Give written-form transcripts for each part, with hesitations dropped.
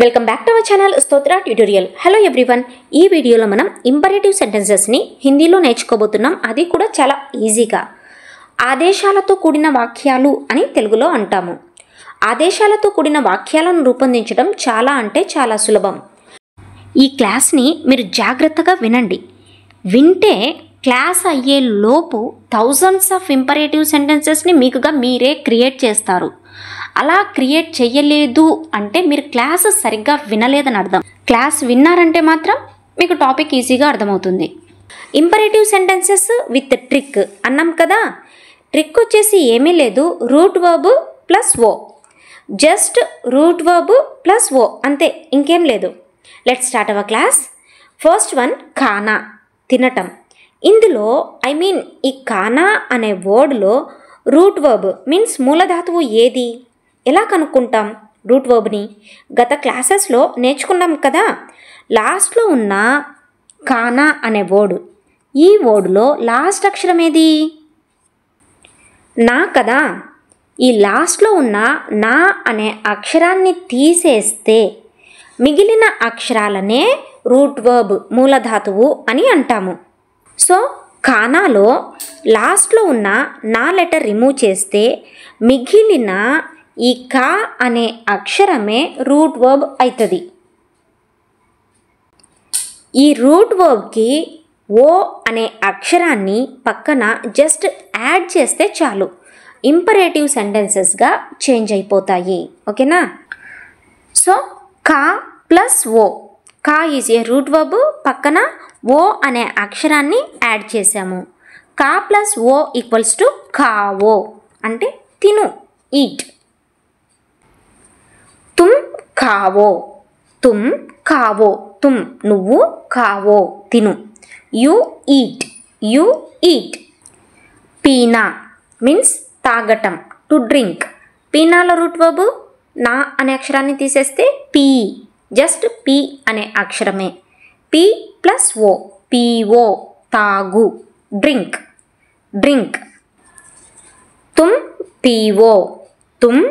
Welcome back to our channel Stotra tutorial. Hello everyone, ఈ వీడియోలో మనం ఇంపరేటివ్ సెంటెన్సెస్ని హిందీలో నేర్చుకోబోతున్నాం. అది కూడా చాలా ఈజీగా. ఆదేశాలతో కూడిన వాక్యాలు అని తెలుగులో అంటాము. ఆదేశాలతో కూడిన వాక్యాలను రూపొందించడం చాలా సులభం. ఈ క్లాస్ని మీరు జాగ్రత్తగా వినండి. వింటే క్లాస్ అయ్యే లోపు థౌజండ్స్ ఆఫ్ ఇంపరేటివ్ సెంటెన్సెస్ని మీకుగా మీరే క్రియేట్ చేస్తారు. అలా క్రియేట్ చేయలేదు అంటే మీరు క్లాస్ సరిగ్గా వినలేదని అర్థం. క్లాస్ విన్నారంటే మాత్రం మీకు టాపిక్ ఈజీగా అర్థమవుతుంది. ఇంపరేటివ్ సెంటెన్సెస్ విత్ ట్రిక్ అన్నాం కదా. ట్రిక్ వచ్చేసి ఏమీ లేదు, రూట్ వర్బ్ ప్లస్ ఓ. జస్ట్ రూట్ వర్బ్ ప్లస్ ఓ అంతే, ఇంకేం లేదు. Let's start our class. First one, ఖానా, తినటం. ఇందులో ఈ ఖానా అనే వర్డ్లో రూట్ వర్బ్ మీన్స్ మూలధాతువు ఏది, ఎలా కనుక్కుంటాం రూట్ వర్బ్ని? గత క్లాసెస్లో నేర్చుకున్నాం కదా. లాస్ట్లో ఉన్న ఖానా అనే వర్డ్, ఈ వర్డ్లో లాస్ట్ అక్షరం ఏది? నా కదా. ఈ లాస్ట్లో ఉన్న నా అనే అక్షరాన్ని తీసేస్తే మిగిలిన అక్షరాలనే రూట్ వర్బ్ మూలధాతువు అని అంటాము. సో ఖానాలో లాస్ట్లో ఉన్న నా లెటర్ రిమూవ్ చేస్తే మిగిలిన ఈ కా అనే అక్షరమే రూట్ వర్బ్ అవుతుంది. ఈ రూట్ వర్బ్కి ఓ అనే అక్షరాన్ని పక్కన జస్ట్ యాడ్ చేస్తే చాలు, ఇంపరేటివ్ సెంటెన్సెస్గా చేంజ్ అయిపోతాయి. ఓకేనా? సో కా ప్లస్ ఓ, కా ఈజ్ ఏ రూట్ వర్బ్, పక్కన ఓ అనే అక్షరాన్ని యాడ్ చేసాము. కా ప్లస్ ఓ ఈక్వల్స్ టు ఖావో అంటే తిను, ఈట్. తుమ్ ఖావో, తుమ్ ఖావో, తుమ్ నువ్వు, ఖావో తిను. You eat, you eat. పీనా మీన్స్ తాగటం, టు డ్రింక్. పీనాలో రూట్ వర్బ్ నా అనే అక్షరాన్ని తీసేస్తే పీ, జస్ట్ పీ అనే అక్షరమే. పీ ప్లస్ ఓ, పీఓ తాగు, డ్రింక్, డ్రింక్. తుమ్ పీవో, తుమ్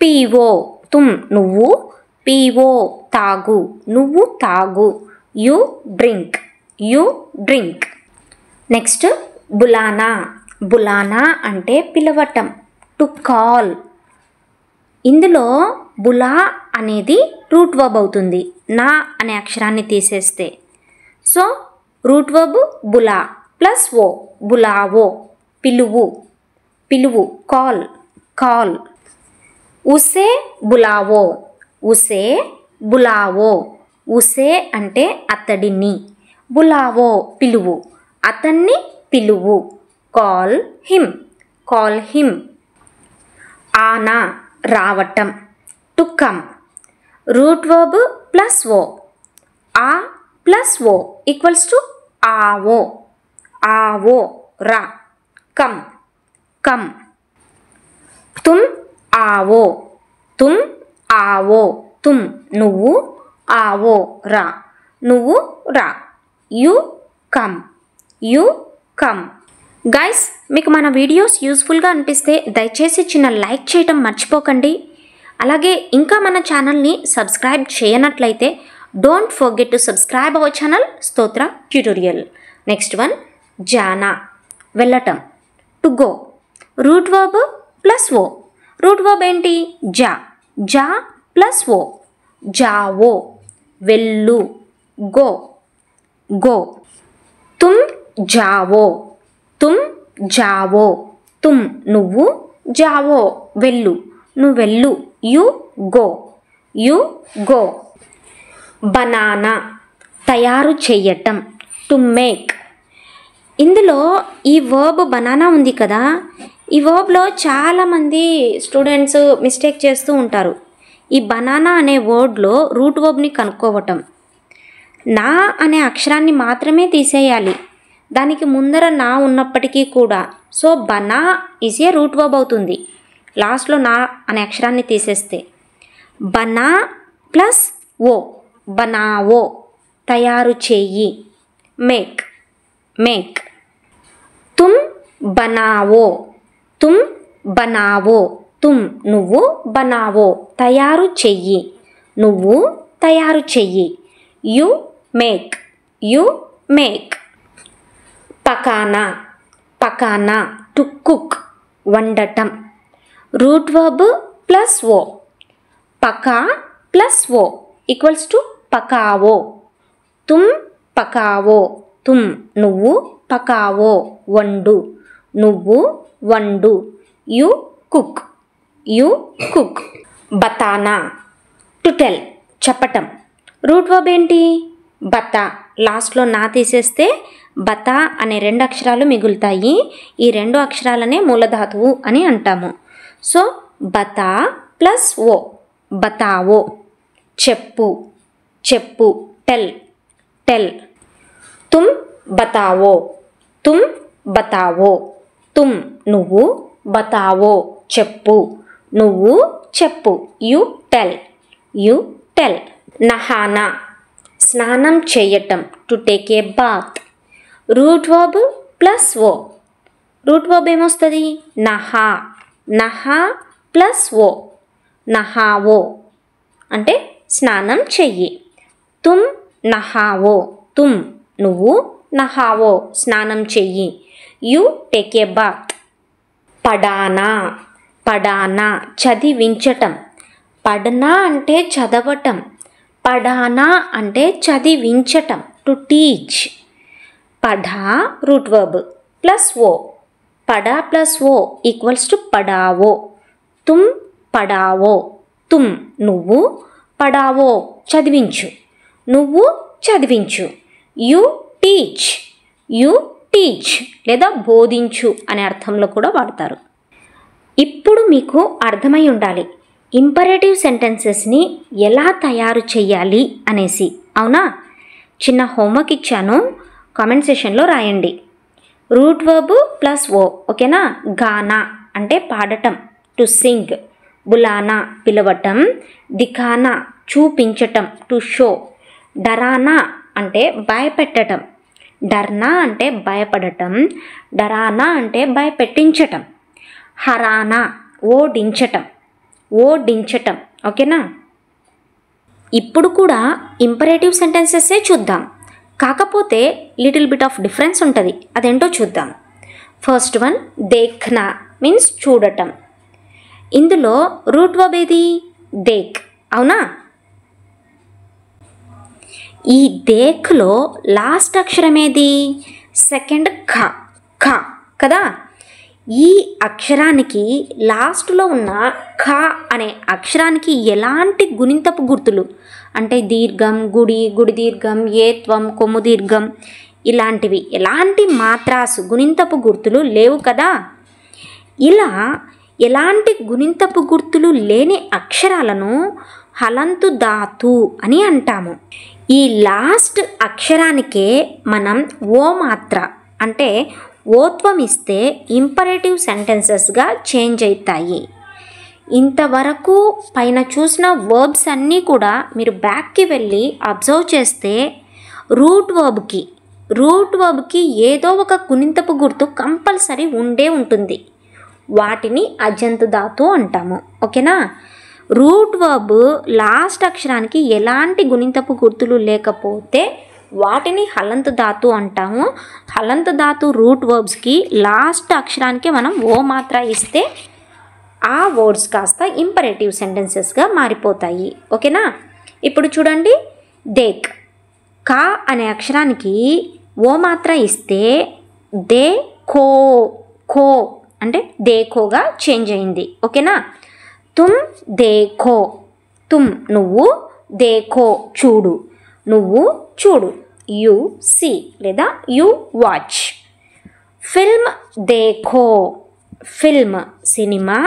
పీవో, తుమ్ నువ్వు, పీవో తాగు, నువ్వు తాగు. You drink, you drink. Next బులానా. బులానా అంటే పిలవటం, టు కాల్. ఇందులో బులా అనేది రూట్ వర్బ్ అవుతుంది నా అనే అక్షరాన్ని తీసేస్తే. సో రూట్ వర్బ్ బులా ప్లస్ ఓ, బులావో పిలువు, పిలువు, కాల్, కాల్. ఉసే బులావో, ఉసే బులావో. ఉసే అంటే అతడిని, బులావో పిలువు, అతన్ని పిలువు. Call him, call him. ఆనా రావటం, to come. Root verb plus ఓ, ఆ ప్లస్ ఓ ఈక్వల్స్ టు ఆవో, ఆవో రా, కమ్, కమ్. తుమ్ ఆవో, తుమ్ ఆవో, తుమ్ నువ్వు, ఆవో రా, నువ్వు రా. You come, you come. Guys, మీకు మన వీడియోస్ యూస్ఫుల్గా అనిపిస్తే దయచేసి చిన్న లైక్ చేయటం మర్చిపోకండి. అలాగే ఇంకా మన ఛానల్ని సబ్స్క్రైబ్ చేయనట్లయితే don't forget to subscribe our channel Stotra tutorial. Next one, జానా వెళ్ళటం, to go. Root verb plus ఓ. రూట్ వర్బ్ ఏంటి? జా, జా ప్లస్ ఓ, జావో వెళ్ళు, గో, గో. తుమ్ జావో, తుమ్ జావో, తుమ్ నువ్వు, జావో వెళ్ళు, నువ్వు వెళ్ళు. You go, you go. Banana తయారు చేయటం, టు మేక్. ఇందులో ఈ వర్బ్ బనానా ఉంది కదా, ఈ వర్బ్లో చాలామంది స్టూడెంట్స్ మిస్టేక్ చేస్తూ ఉంటారు. ఈ బనానా అనే వర్డ్లో రూట్ వర్బ్ని కనుక్కోవటం, నా అనే అక్షరాన్ని మాత్రమే తీసేయాలి, దానికి ముందర నా ఉన్నప్పటికీ కూడా. సో బనా ఈజ్ ఏ రూట్ వర్బ్ అవుతుంది లాస్ట్లో నా అనే అక్షరాన్ని తీసేస్తే. బనా ప్లస్ ఓ, బనావో తయారు చెయ్యి, మేక్, మేక్. తుమ్ బనావో, తుమ్ బనావో, తుమ్ నువ్వు, బనావో తయారు చెయ్యి, నువ్వు తయారు చెయ్యి. You make, you make. పకానా, పకానా టు కుక్, వండటం. రూట్ వర్బ్ ప్లస్ ఓ, పకా ప్లస్ ఓ ఈక్వల్స్ టు పకావో. తుమ్ పకావో, తుమ్ నువ్వు, పకావో వండు, నువ్వు వండు. You cook, you cook. బతానా టు టెల్, చెప్పటం. రూట్ వర్బ్ ఏంటి? బతా. లాస్ట్లో నా తీసేస్తే బతా అనే 2 అక్షరాలు మిగులుతాయి. ఈ 2 అక్షరాలనే మూలధాతువు అని అంటాము. సో బతా ప్లస్ ఓ, బతావో. చెప్పు, చెప్పు. Tell, tell. తుమ్ బతావో, తుమ్ బతావో. తుమ్ నువ్వు, బతావో చెప్పు, నువ్వు చెప్పు. You tell, you tell. నహానా, స్నానం చేయటం. To take a bath. Root verb plus ఓ. రూట్ వర్బ్ ఏమొస్తుంది? నహా. నహా ప్లస్ ఓ, నహావో అంటే స్నానం చెయ్యి. తుమ్ నహావో, తుమ్ నువ్వు, నహావో స్నానం చెయ్యి. You take a bath. పడానా, పడానా చదివించటం. పడనా అంటే చదవటం, పడానా అంటే చదివించటం. To teach. పఢా రూట్ వర్బ్ ప్లస్ ఓ, పడా ప్లస్ ఓ ఈక్వల్స్ టు పడావో. తుమ్ పడావో, తుమ్ నువ్వు, పడావో చదివించు, నువ్వు చదివించు. యు టీచ్, యు టీచ్ లేదా బోధించు అనే అర్థంలో కూడా వాడతారు. ఇప్పుడు మీకు అర్థమై ఉండాలి ఇంపరేటివ్ సెంటెన్సెస్ని ఎలా తయారు చేయాలి అనేసి. అవునా? చిన్న హోంవర్క్ ఇచ్చాను, కామెంట్ సెషన్లో రాయండి. రూట్ వర్బ్ ప్లస్ ఓ, ఓకేనా? గానా అంటే పాడటం, టు సింగ్. బులానా పిలవటం. దిఖానా చూపించటం, టు షో. డరానా అంటే భయపెట్టడం. డర్నా అంటే భయపడటం, డరానా అంటే భయపెట్టించటం. హరానా ఓడించటం, ఓడించటం. ఓకేనా? ఇప్పుడు కూడా ఇంపరేటివ్ సెంటెన్సెస్సే చూద్దాం, కాకపోతే లిటిల్ బిట్ ఆఫ్ డిఫరెన్స్ ఉంటుంది. అదేంటో చూద్దాం. ఫస్ట్ వన్ దేఖ్నా మీన్స్ చూడటం. ఇందులో రూట్ వర్బ్ ఏది? దేక్. అవునా? ఈ దేఖ్లో లాస్ట్ అక్షరం ఏది? సెకండ్ ఖ, ఖ కదా. ఈ అక్షరానికి లాస్ట్లో ఉన్న ఖ అనే అక్షరానికి ఎలాంటి గుణింతపు గుర్తులు అంటే దీర్ఘం, గుడి, గుడి దీర్ఘం, ఏత్వం, కొమ్ము దీర్ఘం ఇలాంటివి ఎలాంటి మాత్రాసు గుణింతపు గుర్తులు లేవు కదా. ఇలా ఎలాంటి గుణింతపు గుర్తులు లేని అక్షరాలను హలంతు ధాతు అని అంటాము. ఈ లాస్ట్ అక్షరానికే మనం ఓ మాత్ర అంటే ఓత్వం ఇస్తే ఇంపరేటివ్ సెంటెన్సెస్గా చేంజ్ అవుతాయి. ఇంతవరకు పైన చూసిన వర్బ్స్ అన్నీ కూడా మీరు బ్యాక్కి వెళ్ళి అబ్జర్వ్ చేస్తే రూట్ వర్బ్కి ఏదో ఒక గుణింతపు గుర్తు కంపల్సరీ ఉండే ఉంటుంది. వాటిని అజంతు ధాతు అంటాము. ఓకేనా? రూట్ వర్బ్ లాస్ట్ అక్షరానికి ఎలాంటి గుణింతపు గుర్తులు లేకపోతే వాటిని హలంతు ధాతు అంటాము. హలంతు ధాతు రూట్ వర్బ్స్కి లాస్ట్ అక్షరానికి మనం ఓ మాత్ర ఇస్తే ఆ వర్డ్స్ కాస్త ఇంపరేటివ్ సెంటెన్సెస్గా మారిపోతాయి. ఓకేనా? ఇప్పుడు చూడండి, దేక్ కా అనే అక్షరానికి ఓ మాత్ర ఇస్తే దే ఖో, ఖో అంటే దేఖోగా చేంజ్ అయింది. ఓకేనా? తుమ్ దేఖో, తుమ్ నువ్వు, దేఖో చూడు, నువ్వు చూడు. యు సీ లేదా యు వాచ్. ఫిల్మ్ దేఖో, ఫిల్మ్ సినిమా,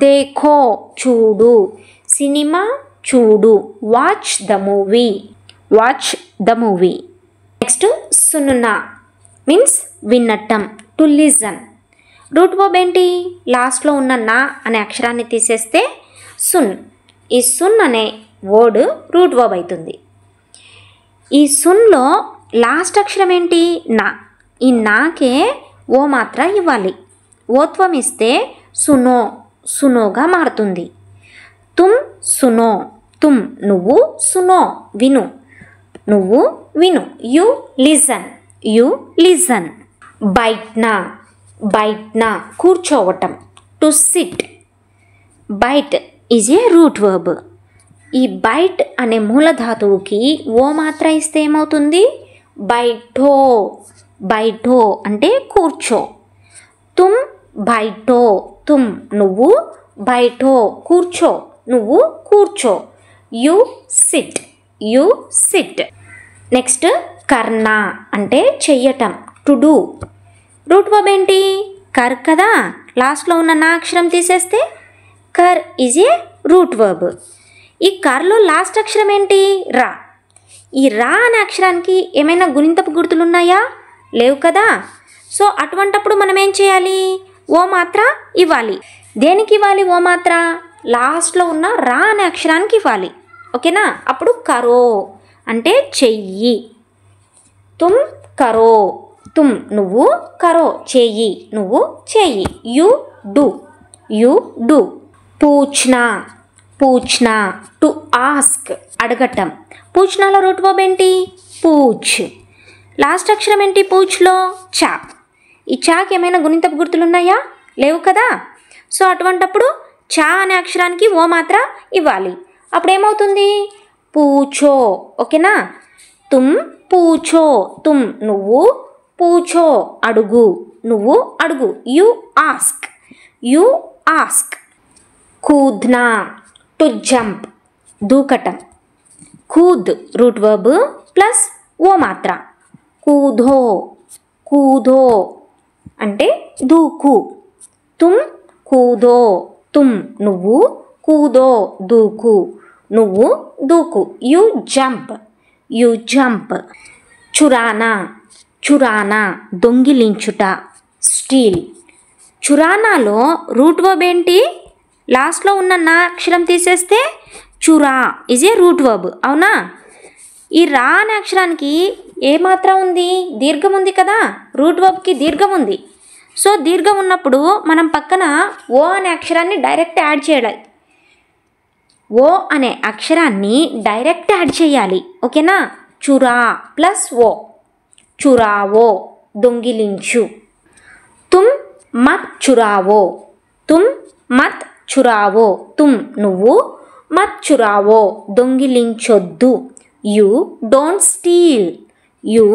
దేఖో చూడు, సినిమా చూడు. Watch the movie, watch the movie. Next సున్నా మీన్స్ వినటం, టు లిజన్. రూట్ వర్బ్ ఏంటి? లాస్ట్లో ఉన్న నా అనే అక్షరాన్ని తీసేస్తే సున్. ఈ సున్ అనే వర్డ్ రూట్ వర్బ్ అవుతుంది. ఈ సున్లో లాస్ట్ అక్షరం ఏంటి? నా. ఈ నాకే ఓ మాత్ర ఇవ్వాలి. ఓత్వం ఇస్తే సునో, సునోగా మారుతుంది. తుమ్ సునో, తుమ్ నువ్వు, సునో విను, నువ్వు విను. You listen, you listen. బైట్నా, బైట్నా కూర్చోవటం. టు సిట్, బైట్ ఈజ్ ఏ రూట్ వర్బ్. ఈ బైట్ అనే మూలధాతువుకి ఓ మాత్ర ఇస్తే ఏమవుతుంది? బైఠో, బైఠో అంటే కూర్చో. తుమ్ బైఠో, తుమ్ నువ్వు, బైఠో కూర్చో, నువ్వు కూర్చో. You sit, you sit. Next కర్నా అంటే చెయ్యటం. To do. రూట్ వర్బ్ ఏంటి? కర్ కదా. లాస్ట్లో ఉన్న నా అక్షరం తీసేస్తే కర్ ఈజ్ ఏ రూట్ వర్బ్. ఈ కర్లో లాస్ట్ అక్షరం ఏంటి? రా. ఈ రా అనే అక్షరానికి ఏమైనా గుణింతపు గుర్తులు ఉన్నాయా? లేవు కదా. సో అటువంటప్పుడు మనం ఏం చేయాలి? ఓ మాత్ర ఇవ్వాలి. దేనికి ఇవ్వాలి ఓ మాత్ర? లాస్ట్లో ఉన్న రా అనే అక్షరానికి ఇవ్వాలి. ఓకేనా? అప్పుడు కరో అంటే చెయ్యి. తుమ్ కరో, తుమ్ నువ్వు, కరో చెయ్యి, నువ్వు చెయ్యి. You do, you do. పూచ్నా, పూచ్నా టు ఆస్క్ అడగటం. పూచ్నాలో రూట్ వర్బ్ ఏంటి? పూచ్. లాస్ట్ అక్షరం ఏంటి పూచ్లో? చా. ఈ చాకి ఏమైనా గుణింతపు గుర్తులు ఉన్నాయా? లేవు కదా. సో అటువంటప్పుడు చా అనే అక్షరానికి ఓ మాత్ర ఇవ్వాలి. అప్పుడు ఏమవుతుంది? పూచో. ఓకేనా? తుమ్ పూచో, తుమ్ నువ్వు, పూచో అడుగు, నువ్వు అడుగు. You ask, you ask. కూద్నా టు జంప్ దూకటం. కూద్ రూట్ వర్బ్ ప్లస్ ఓ మాత్ర. కూధో, కూధో అంటే దూకు. తుమ్ కూదో, తుమ్ నువ్వు, కూదో దూకు, నువ్వు దూకు. You jump, you jump. చురానా, చురానా దొంగిలించుట. స్టీల్. చురానాలో రూట్ వర్బ్ ఏంటి? లాస్ట్లో ఉన్న నా అక్షరం తీసేస్తే చురా ఈజ్ ఏ రూట్ వర్బ్. అవునా? ఈ రా అనే అక్షరానికి ఏ మాత్ర ఉంది? దీర్ఘం ఉంది కదా. రూట్ వర్బ్కి దీర్ఘం ఉంది. సో దీర్ఘం ఉన్నప్పుడు మనం పక్కన ఓ అనే అక్షరాన్ని డైరెక్ట్ యాడ్ చేయాలి. ఓ అనే అక్షరాన్ని డైరెక్ట్ యాడ్ చేయాలి. ఓకేనా? చురా ప్లస్ ఓ. చురావో దొంగిలించు. తుమ్ మత్ చురావో, తుమ్ మత్ చురావో, తుమ్ నువ్వు, మత్ చురావో దొంగిలించొద్దు. You don't steal, you.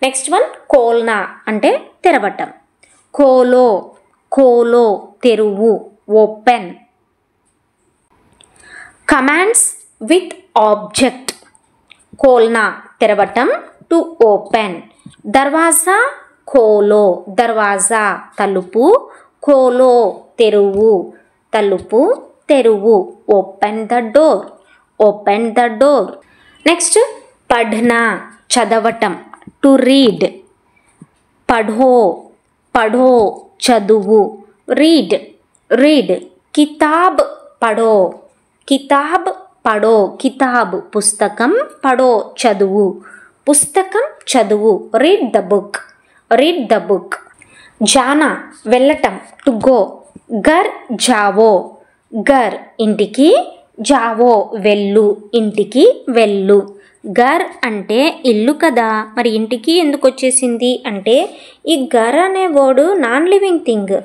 Next one కోల్నా అంటే తెరవటం. కోలో, కోలో తెరువు, ఓపెన్. Commands with object. కోల్నా తెరవటం, టు ఓపెన్. దర్వాజా ఖోలో, దర్వాజా తలుపు, ఖోలో తెరువు, తలుపు తెరువు. Open the door, open the door. Next పఢ్నా చదవటం. To read. పఢో, పఢో చదువు. Read, read. కితాబ్ పఢో, కితాబ్ పఢో కితాబ్ పుస్తకం, పఢో చదువు, పుస్తకం చదువు. Read the book, read the book. జానా వెళ్ళటం. To go. గర్ జావో, గర్ ఇంటికి, జావో వెళ్ళు, ఇంటికి వెళ్ళు. గర్ అంటే ఇల్లు కదా. మరి ఇంటికి ఎందుకు వచ్చేసింది అంటే ఈ గర్ అనే వర్డ్ నాన్ లివింగ్ థింగ్,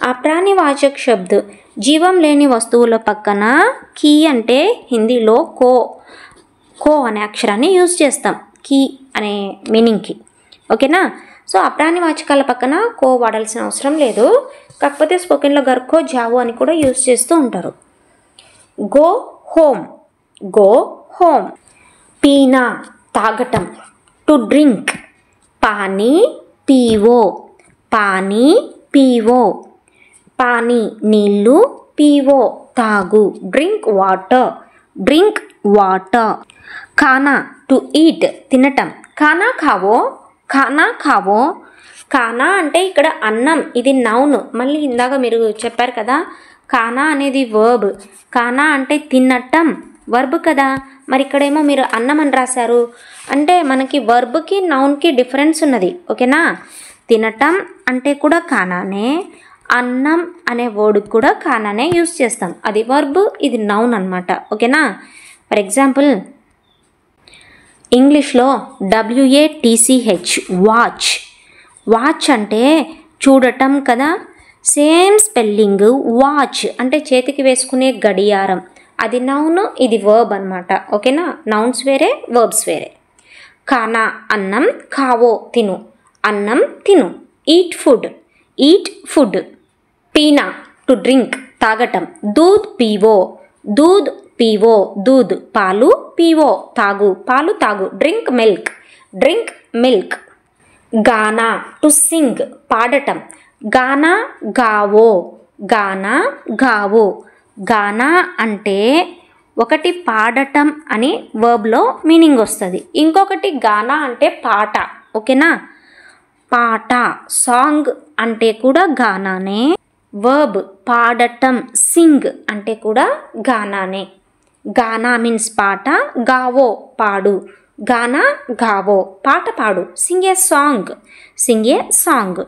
అప్రాణివాచక్ శబ్ద్. జీవం లేని వస్తువుల పక్కన కీ అంటే హిందీలో కో, కో అనే అక్షరాన్ని యూజ్ చేస్తాం కీ అనే మీనింగ్కి. ఓకేనా? సో అప్రాణివాచకాల పక్కన కో వాడాల్సిన అవసరం లేదు. కాకపోతే స్పోకెన్లో గర్ఖో జావో అని కూడా యూజ్ చేస్తూ ఉంటారు. Go home, go home. పీనా తాగటం. To drink. పానీ పీవో, పానీ పీవో. పానీ నీళ్ళు, పీవో తాగు. Drink water, drink water. ఖానా టు ఈట్ తినటం. ఖానా ఖావో, ఖానా ఖావో. ఖానా అంటే ఇక్కడ అన్నం, ఇది నౌన్. మళ్ళీ ఇందాక మీరు చెప్పారు కదా ఖానా అనేది వర్బ్, ఖానా అంటే తినటం వర్బ్ కదా. మరి ఇక్కడేమో మీరు అన్నం అని రాశారు అంటే మనకి వర్బ్కి నౌన్కి డిఫరెన్స్ ఉన్నది. ఓకేనా? తినటం అంటే కూడా ఖానానే, అన్నం అనే వర్డ్ కూడా ఖానానే యూజ్ చేస్తాం. అది వర్బ్, ఇది నౌన్ అనమాట. ఓకేనా? ఫర్ ఎగ్జాంపుల్ ఇంగ్లీష్లో WATCH వాచ్. వాచ్ అంటే చూడటం కదా, సేమ్ స్పెల్లింగ్. వాచ్ అంటే చేతికి వేసుకునే గడియారం. అది నౌన్, ఇది వర్బ్ అనమాట. ఓకేనా, నౌన్స్ వేరే, వర్బ్స్ వేరే. ఖానా అన్నం, ఖావో తిను, అన్నం తిను. Eat food, eat food. పీనా టు డ్రింక్ తాగటం, దూద్ పీవో, దూద్ పీవో దూద్ పాలు, పీవో తాగు, పాలు తాగు. Drink milk, drink milk. Gaana to sing పాడటం, గానా గావో, గానా గావో. గానా అంటే ఒకటి పాడటం అని వర్బ్లో మీనింగ్ వస్తుంది, ఇంకొకటి గానా అంటే పాట. ఓకేనా, పాట సాంగ్ అంటే కూడా గానానే. వర్బ్ పాడటం సింగ్ అంటే కూడా గానానే. గానా మీన్స్ పాట, గావో పాడు, గానా గావో పాట పాడు. సింగ్ ఏ సాంగ్, సింగ్ ఏ సాంగ్.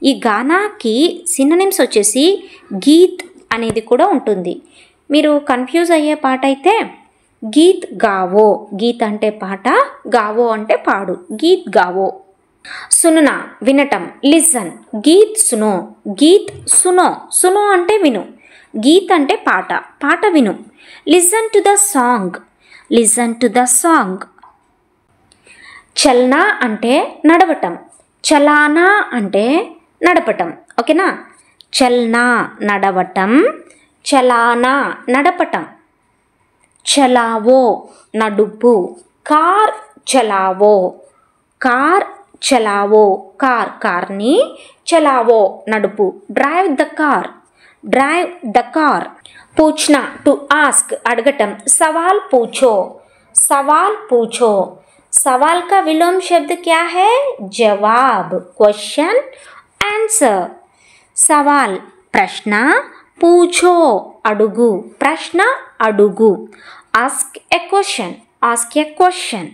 ఈ గానాకి సినోనిమ్స్ వచ్చేసి గీత్ అనేది కూడా ఉంటుంది. మీరు కన్ఫ్యూజ్ అయ్యే పాట అయితే గీత్ గావో, గీత్ అంటే పాట, గావో అంటే పాడు, గీత్ గావో. సునునా వినటం, లిసన్, గీత్ సునో, గీత్ సునో. సునో అంటే విను, గీత్ అంటే పాట, పాట విను. Listen to the song, listen to the song. చల్నా అంటే నడవటం, చలానా అంటే నడపటం. ఓకేనా, చల్నా నడవటం, చలానా నడపటం. చలావో నడుపు, కార్ చలావో, కార్ చలావో. కార్ కార్ని, చలావో నడుపు. Drive the car, drive the car. పూछना టు ఆస్క్ అడగటం, సవాల్ పూछो, సవాల్ పూछो. सवाल का विलोम शब्द क्या है? जवाब, क्वेश्चन, आंसर. सवाल प्रश्न, पूछो अडुगु, प्रश्न अडुगु. आस्क ए क्वेश्चन, आस्क ए क्वेश्चन.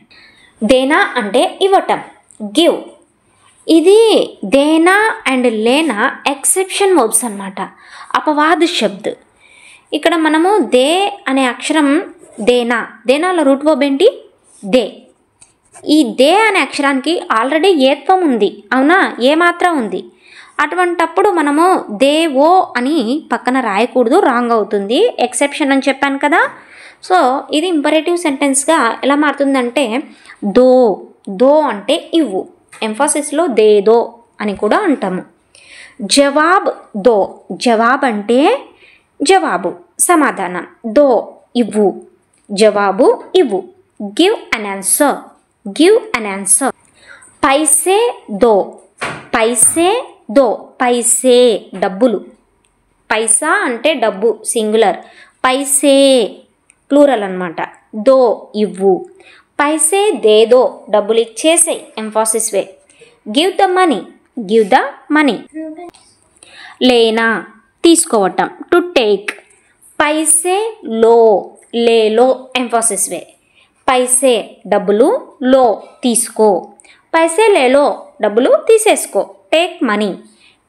देना అంటే ఇవ్వటం, గివ్. ఇది దేనా అండ్ లేనా ఎక్సెప్షన్ వర్బ్స్ అన్నమాట, అపవాద శబ్ద్. ఇక్కడ మనము దే అనే అక్షరం దేనా, దేనాలో రూట్ వర్బ్ ఏంటి? దే. ఈ దే అనే అక్షరానికి ఆల్రెడీ ఏత్వం ఉంది, అవునా, ఏ మాత్రం ఉంది. అటువంటప్పుడు మనము దేవో అని పక్కన రాయకూడదు, రాంగ్ అవుతుంది. ఎక్సెప్షన్ అని చెప్పాను కదా. సో ఇది ఇంపరేటివ్ సెంటెన్స్గా ఎలా మారుతుందంటే దో, దో అంటే ఇవ్వు, ఎంఫాసిస్లో దేదో అని కూడా అంటాము. జవాబ్ దో, జవాబ్ అంటే జవాబు, సమాధానం. దో ఇవ్వు, జవాబు ఇవ్వు. Give an answer, give an answer. పైసే దో, పైసే దో. పైసే డబ్బులు, పైసా అంటే డబ్బు సింగులర్, పైసే ప్లూరల్ అన్నమాట. దో ఇవ్వు, పైసే దేదో డబ్బులు ఇచ్చేసేయి, emphasis way. Give the money, give the money. లేనా తీసుకోవటం, టు టేక్. పైసే లో, లేలో ఎంఫాసిస్ వే. పైసే డబ్బులు, లో తీసుకో. పైసే లేలో డబ్బులు తీసేసుకో. Take money,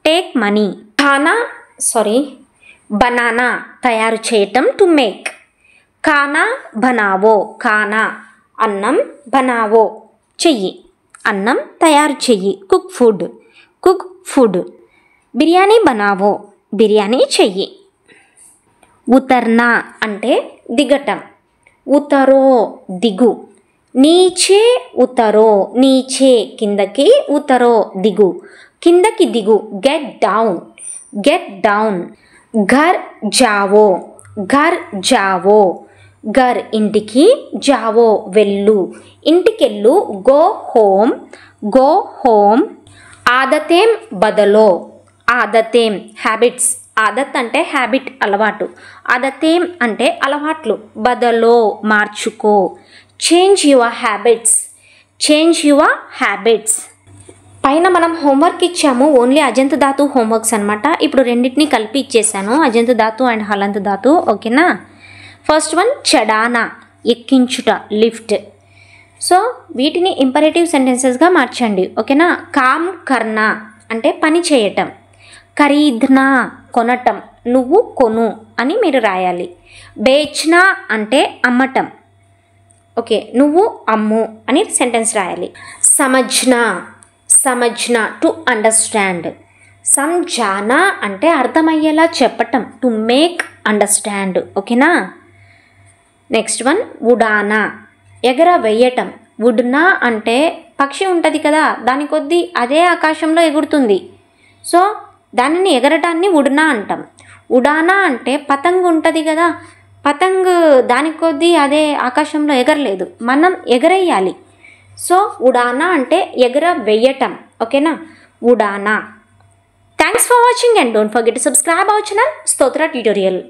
take money. ఖానా బనానా తయారు చేయటం, టు మేక్. ఖానా బనావో, ఖానా అన్నం, బనావో చెయ్యి, అన్నం తయారు చెయ్యి. Cook food, cook food. Biryani బనావో, బిర్యానీ చెయ్యి. ఉతర్నా అంటే దిగటం, ఉతరో దిగు. నీచే ఉతరో, నీచే కిందకి, ఉతరో దిగు, కిందకి దిగు. Get down, get down. ఘర్ జావో, ఘర్ జావో. ఘర్ ఇంటికి, జావో వెళ్ళు, ఇంటికెళ్ళు. Go home, go home. ఆదతేం బదలో, ఆదతేం హ్యాబిట్స్. ఆదత్ అంటే హ్యాబిట్ అలవాటు, ఆదతేం అంటే అలవాట్లు. బదలో మార్చుకో. Change your habits, change your habits. పైన మనం హోంవర్క్ ఇచ్చాము, ఓన్లీ అజంత ధాతు హోంవర్క్స్ అనమాట. ఇప్పుడు రెండింటిని కలిపి ఇచ్చేసాను, అజంత ధాతు అండ్ హలంత ధాతు. ఓకేనా. ఫస్ట్ వన్ చడానా, ఎక్కించుట, లిఫ్ట్. సో వీటిని ఇంపరేటివ్ సెంటెన్సెస్గా మార్చండి. ఓకేనా. కామ్ కర్నా అంటే పని చేయటం. ఖరీద్నా కొనటం, నువ్వు కొను అని మీరు రాయాలి. బేచ్నా అంటే అమ్మటం. ఓకే, నువ్వు అమ్ము అని సెంటెన్స్ రాయాలి. సమజ్నా, సమజ్నా టు అండర్స్టాండ్. సంజానా అంటే అర్థమయ్యేలా చెప్పటం, టు మేక్ అండర్స్టాండ్. ఓకేనా. నెక్స్ట్ వన్ ఉడానా, ఎగర వేయటం. ఉడ్నా అంటే పక్షి ఉంటుంది కదా, దాని కొద్దీ అదే ఆకాశంలో ఎగురుతుంది. సో దానిని ఎగరటాన్ని ఉడ్నా అంటాం. ఉడానా అంటే పతంగ్ ఉంటుంది కదా, పతంగ్ దాని కొద్దీ అదే ఆకాశంలో ఎగరలేదు, మనం ఎగరేయాలి. సో ఉడానా అంటే ఎగర వేయటం. ఓకేనా, ఉడానా. Thanks for watching and don't forget to subscribe our channel Stotra tutorial.